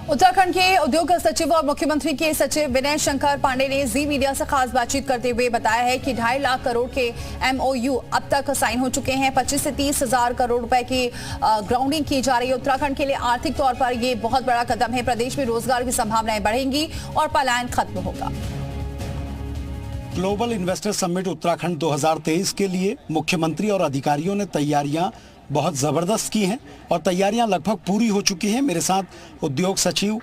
उत्तराखंड के उद्योग सचिव और मुख्यमंत्री के सचिव विनय शंकर पांडे ने जी मीडिया से खास बातचीत करते हुए बताया है कि 2.5 लाख करोड़ के एमओयू अब तक साइन हो चुके हैं। 25 से 30 हजार करोड़ रुपए की ग्राउंडिंग की जा रही है। उत्तराखंड के लिए आर्थिक तौर पर ये बहुत बड़ा कदम है। प्रदेश में रोजगार की संभावनाएं बढ़ेंगी और पलायन खत्म होगा। ग्लोबल इन्वेस्टर समिट उत्तराखंड 2023 के लिए मुख्यमंत्री और अधिकारियों ने तैयारियां बहुत ज़बरदस्त की हैं और तैयारियां लगभग पूरी हो चुकी हैं। मेरे साथ उद्योग सचिव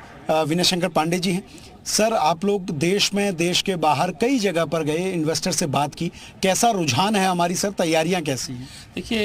विनय शंकर पांडे जी हैं। सर, आप लोग देश में, देश के बाहर कई जगह पर गए, इन्वेस्टर से बात की, कैसा रुझान है हमारी? सर, तैयारियां कैसी हैं? देखिए,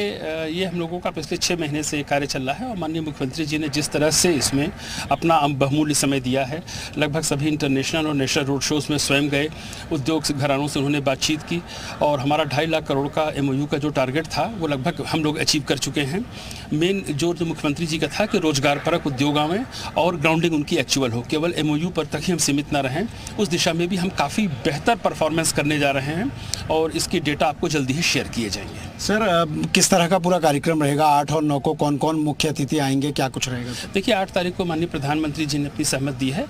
ये हम लोगों का पिछले 6 महीने से कार्य चल रहा है और माननीय मुख्यमंत्री जी ने जिस तरह से इसमें अपना बहुमूल्य समय दिया है, लगभग सभी इंटरनेशनल और नेशनल रोड शोज़ में स्वयं गए, उद्योग घरानों से उन्होंने बातचीत की और हमारा 2.5 लाख करोड़ का एमओयू का जो टारगेट था वो लगभग हम लोग अचीव कर चुके हैं। मेन जोर जो मुख्यमंत्री जी का था कि रोजगार परक उद्योगों में और ग्राउंडिंग उनकी एक्चुअल हो, केवल एमओयू पर तक ही हम सीमित न रहें। उस दिशा में भी हम काफ़ी बेहतर परफॉर्मेंस करने जा रहे हैं और इसकी डेटा आपको जल्दी ही शेयर किए जाएंगे। सर, किस तरह का पूरा कार्यक्रम रहेगा? 8 और 9 को कौन कौन मुख्य अतिथि आएंगे, क्या कुछ रहेगा? देखिए, 8 तारीख को माननीय प्रधानमंत्री जी ने अपनी सहमत दी है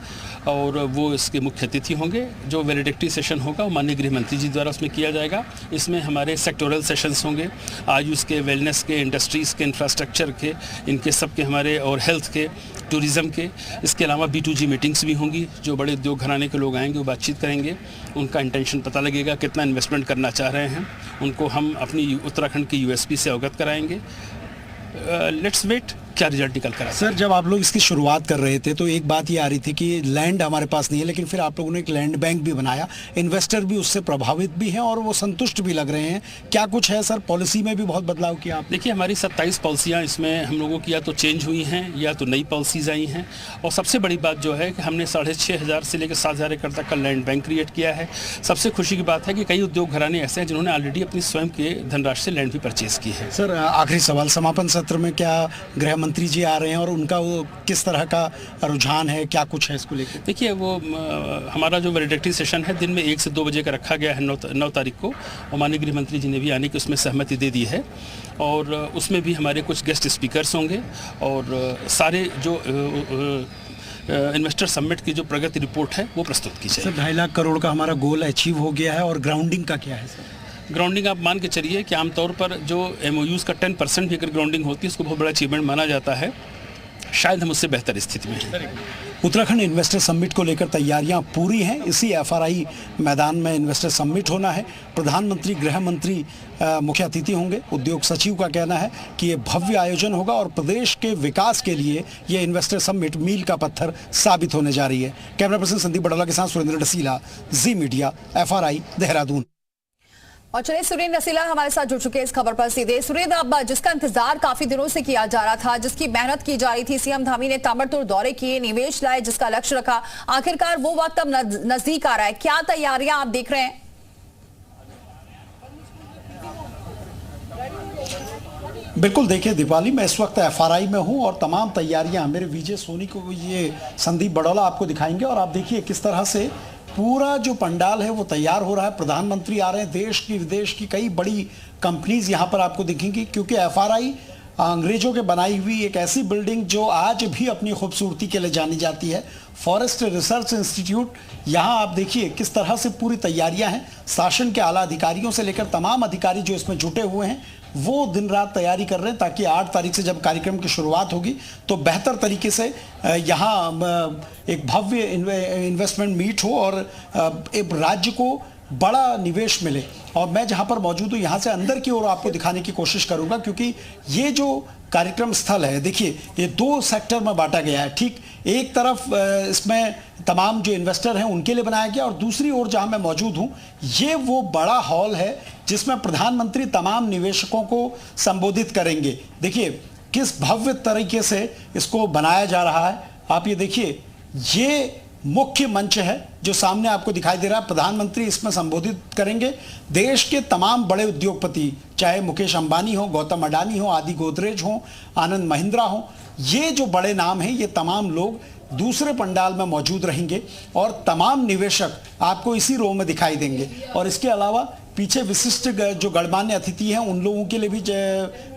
और वो इसके मुख्य अतिथि होंगे। जो वैलिडिटी सेशन होगा वो माननीय गृह मंत्री जी द्वारा उसमें किया जाएगा। इसमें हमारे सेक्टोरल सेशंस होंगे, आयुष के, वेलनेस के, इंडस्ट्रीज़ के, इंफ्रास्ट्रक्चर के, इनके सब के हमारे, और हेल्थ के, टूरिज़्म के। इसके अलावा B2G मीटिंग्स भी होंगी। जो बड़े उद्योग घराने के लोग आएंगे वो बातचीत करेंगे, उनका इंटेंशन पता लगेगा, कितना इन्वेस्टमेंट करना चाह रहे हैं, उनको हम अपनी उत्तराखंड की USP से अवगत कराएंगे। लेट्स वेट क्या रिजल्ट निकल कर। सर, जब आप लोग इसकी शुरुआत कर रहे थे तो एक बात ये आ रही थी कि लैंड हमारे पास नहीं है, लेकिन फिर आप लोगों ने एक लैंड बैंक भी बनाया, इन्वेस्टर भी उससे प्रभावित भी हैं और वो संतुष्ट भी लग रहे हैं। क्या कुछ है सर? पॉलिसी में भी बहुत बदलाव किया आप? देखिए, हमारी 27 पॉलिसियाँ इसमें हम लोगों की या तो चेंज हुई हैं या तो नई पॉलिसीज आई हैं। और सबसे बड़ी बात जो है कि हमने 6,500 से लेकर 7,000 एकड़ तक का लैंड बैंक क्रिएट किया है। सबसे खुशी की बात है कि कई उद्योग घराने ऐसे हैं जिन्होंने ऑलरेडी अपनी स्वयं के धनराशि से लैंड भी परचेज की है। सर, आखिरी सवाल, समापन सत्र में क्या गृह मंत्री जी आ रहे हैं और उनका वो किस तरह का रुझान है, क्या कुछ है इसको लेकर? देखिए, वो हमारा जो वैलिडिटी सेशन है दिन में 1 से 2 बजे का रखा गया है 9 तारीख को, और माननीय गृह मंत्री जी ने भी आने की उसमें सहमति दे दी है। और उसमें भी हमारे कुछ गेस्ट स्पीकर्स होंगे और सारे जो इन्वेस्टर समिट की जो प्रगति रिपोर्ट है वो प्रस्तुत की जाएगी। सर, 2.5 लाख करोड़ का हमारा गोल अचीव हो गया है और ग्राउंडिंग का क्या है सर? ग्राउंडिंग आप मान के चलिए कि आमतौर पर जो एमओयूज़ का 10% भी अगर ग्राउंडिंग होती है उसको बहुत बड़ा अचीवमेंट माना जाता है। शायद हम उससे बेहतर स्थिति में हैं। उत्तराखंड इन्वेस्टर समिट को लेकर तैयारियां पूरी हैं। इसी FRI मैदान में इन्वेस्टर समिट होना है। प्रधानमंत्री, गृह मंत्री मुख्य अतिथि होंगे। उद्योग सचिव का कहना है कि ये भव्य आयोजन होगा और प्रदेश के विकास के लिए ये इन्वेस्टर समिट मील का पत्थर साबित होने जा रही है। कैमरा पर्सन संदीप बड़ौला के साथ सुरेंद्र डसीला, जी मीडिया, FRI, देहरादून। और चलिए, सुरेंद्र रसीला हमारे साथ जुड़ चुके हैं इस खबर पर सीधे। सुरेंद्र, अब जिसका इंतजार काफी दिनों से किया जा रहा था, जिसकी मेहनत की जा रही थी, सीएम धामी ने ताबड़तोड़ दौरे किए, निवेश लाए, जिसका लक्ष्य रखा, आखिरकार वो वक्त अब नजदीक आ रहा है। क्या तैयारियां आप देख रहे हैं? बिल्कुल, देखिए दीपाली, मैं इस वक्त FRI में हूं और तमाम तैयारियां मेरे विजय सोनी को ये संदीप बड़ौला आपको दिखाएंगे। और आप देखिए किस तरह से पूरा जो पंडाल है वो तैयार हो रहा है। प्रधानमंत्री आ रहे हैं, देश की विदेश की कई बड़ी कंपनीज यहाँ पर आपको दिखेंगी, क्योंकि FRI अंग्रेजों के बनाई हुई एक ऐसी बिल्डिंग जो आज भी अपनी खूबसूरती के लिए जानी जाती है, फॉरेस्ट रिसर्च इंस्टीट्यूट। यहाँ आप देखिए किस तरह से पूरी तैयारियां हैं। शासन के आला अधिकारियों से लेकर तमाम अधिकारी जो इसमें जुटे हुए हैं वो दिन रात तैयारी कर रहे हैं, ताकि 8 तारीख से जब कार्यक्रम की शुरुआत होगी तो बेहतर तरीके से यहाँ एक भव्य इन्वेस्टमेंट मीट हो और एक राज्य को बड़ा निवेश मिले। और मैं जहाँ पर मौजूद हूँ यहाँ से अंदर की ओर आपको दिखाने की कोशिश करूँगा, क्योंकि ये जो कार्यक्रम स्थल है, देखिए ये 2 सेक्टर में बांटा गया है। ठीक एक तरफ इसमें तमाम जो इन्वेस्टर हैं उनके लिए बनाया गया, और दूसरी ओर जहाँ मैं मौजूद हूँ ये वो बड़ा हॉल है जिसमें प्रधानमंत्री तमाम निवेशकों को संबोधित करेंगे। देखिए किस भव्य तरीके से इसको बनाया जा रहा है। आप ये देखिए, ये मुख्य मंच है जो सामने आपको दिखाई दे रहा है। प्रधानमंत्री इसमें संबोधित करेंगे। देश के तमाम बड़े उद्योगपति, चाहे मुकेश अंबानी हो, गौतम अडानी हो, आदि गोदरेज हो, आनंद महिंद्रा हो, ये जो बड़े नाम हैं ये तमाम लोग दूसरे पंडाल में मौजूद रहेंगे और तमाम निवेशक आपको इसी रो में दिखाई देंगे। और इसके अलावा पीछे विशिष्ट जो गणमान्य अतिथि हैं उन लोगों के लिए भी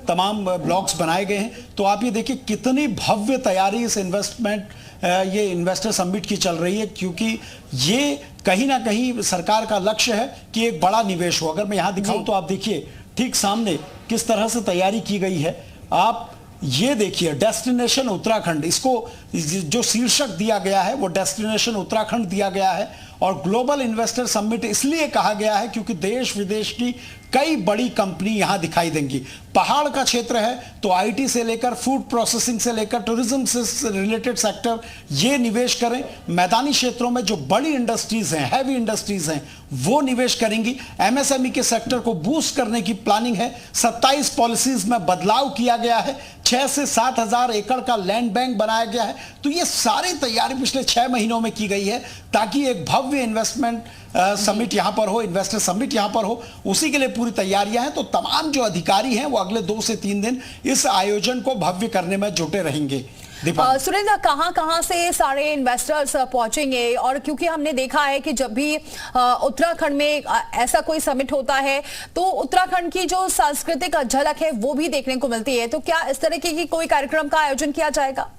तमाम ब्लॉक्स बनाए गए हैं। तो आप ये देखिए कितनी भव्य तैयारी इस इन्वेस्टमेंट ये इन्वेस्टर समिट की चल रही है, क्योंकि ये कहीं ना कहीं सरकार का लक्ष्य है कि एक बड़ा निवेश हो। अगर मैं यहां दिखाऊं तो आप देखिए ठीक सामने किस तरह से तैयारी की गई है। आप ये देखिए, डेस्टिनेशन उत्तराखंड, इसको जो शीर्षक दिया गया है वो डेस्टिनेशन उत्तराखंड दिया गया है। और ग्लोबल इन्वेस्टर समिट इसलिए कहा गया है क्योंकि देश विदेश की कई बड़ी कंपनी यहां दिखाई देंगी। पहाड़ का क्षेत्र है तो आईटी से लेकर फूड प्रोसेसिंग से लेकर टूरिज्म से रिलेटेड सेक्टर ये निवेश करें। मैदानी क्षेत्रों में जो बड़ी इंडस्ट्रीज हैं, हैवी इंडस्ट्रीज हैं, वो निवेश करेंगी। एमएसएमई के सेक्टर को बूस्ट करने की प्लानिंग है। 27 पॉलिसीज में बदलाव किया गया है। 6 से 7 हजार एकड़ का लैंड बैंक बनाया गया है। तो ये सारी तैयारी पिछले 6 महीनों में की गई है ताकि एक भव्य इन्वेस्टमेंट समिट यहां पर हो, इन्वेस्टर समिट यहां पर हो। उसी के लिए पूरी तैयारियां हैं। तो तमाम जो अधिकारी हैं वो अगले 2 से 3 दिन इस आयोजन को भव्य करने में जुटे रहेंगे। सुरेंद्र, कहां से सारे इन्वेस्टर्स पहुंचेंगे? और क्योंकि हमने देखा है कि जब भी उत्तराखंड में ऐसा कोई समिट होता है तो उत्तराखंड की जो सांस्कृतिक झलक है वो भी देखने को मिलती है। तो क्या इस तरह की कोई कार्यक्रम का आयोजन किया जाएगा?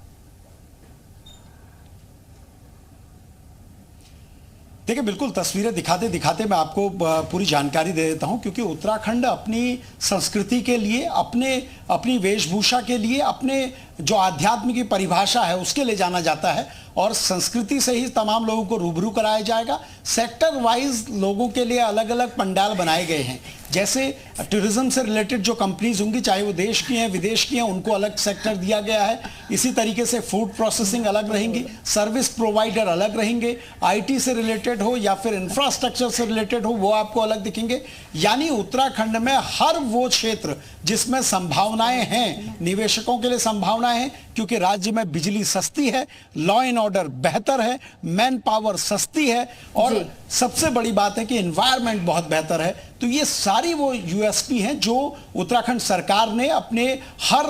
देखिए, बिल्कुल तस्वीरें दिखाते दिखाते मैं आपको पूरी जानकारी दे देता हूं, क्योंकि उत्तराखंड अपनी संस्कृति के लिए, अपनी वेशभूषा के लिए, अपने जो आध्यात्म की परिभाषा है उसके लिए जाना जाता है। और संस्कृति से ही तमाम लोगों को रूबरू कराया जाएगा। सेक्टर वाइज लोगों के लिए अलग अलग पंडाल बनाए गए हैं। जैसे टूरिज्म से रिलेटेड जो कंपनीज होंगी, चाहे वो देश की हैं विदेश की हैं, उनको अलग सेक्टर दिया गया है। इसी तरीके से फूड प्रोसेसिंग अलग रहेंगी, सर्विस प्रोवाइडर अलग रहेंगे, आईटी से रिलेटेड हो या फिर इंफ्रास्ट्रक्चर से रिलेटेड हो वो आपको अलग दिखेंगे। यानी उत्तराखंड में हर वो क्षेत्र जिसमें संभावनाएं हैं, निवेशकों के लिए संभावनाएं हैं, क्योंकि राज्य में बिजली सस्ती है, लॉ एंड ऑर्डर बेहतर है, मैन पावर सस्ती है और सबसे बड़ी बात है कि एनवायरनमेंट बहुत बेहतर है। तो ये सारी वो यूएसपी हैं जो उत्तराखंड सरकार ने अपने हर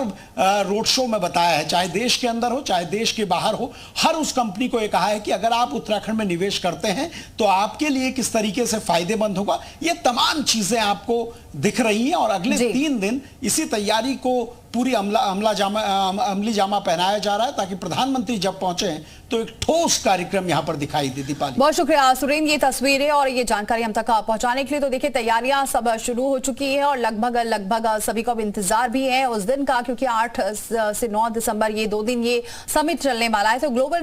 रोड शो में बताया है, चाहे देश के अंदर हो चाहे देश के बाहर हो। हर उस कंपनी को ये कहा है कि अगर आप उत्तराखंड में निवेश करते हैं तो आपके लिए किस तरीके से फायदेमंद होगा। ये तमाम चीजें आपको दिख रही हैं और अगले 3 दिन इसी तैयारी को पूरी अमली जामा पहनाया जा रहा है ताकि प्रधानमंत्री जब पहुंचे तो एक ठोस कार्यक्रम यहां पर दिखाई दे। दीपाली, बहुत शुक्रिया सुरेंद्र, ये तस्वीरें और ये जानकारी हम तक पहुंचाने के लिए। तो देखिए, तैयारियां सब शुरू हो चुकी है और लगभग सभी को अब इंतजार भी है उस दिन का, क्योंकि 8 से 9 दिसंबर ये 2 दिन ये समिट चलने वाला है। तो ग्लोबल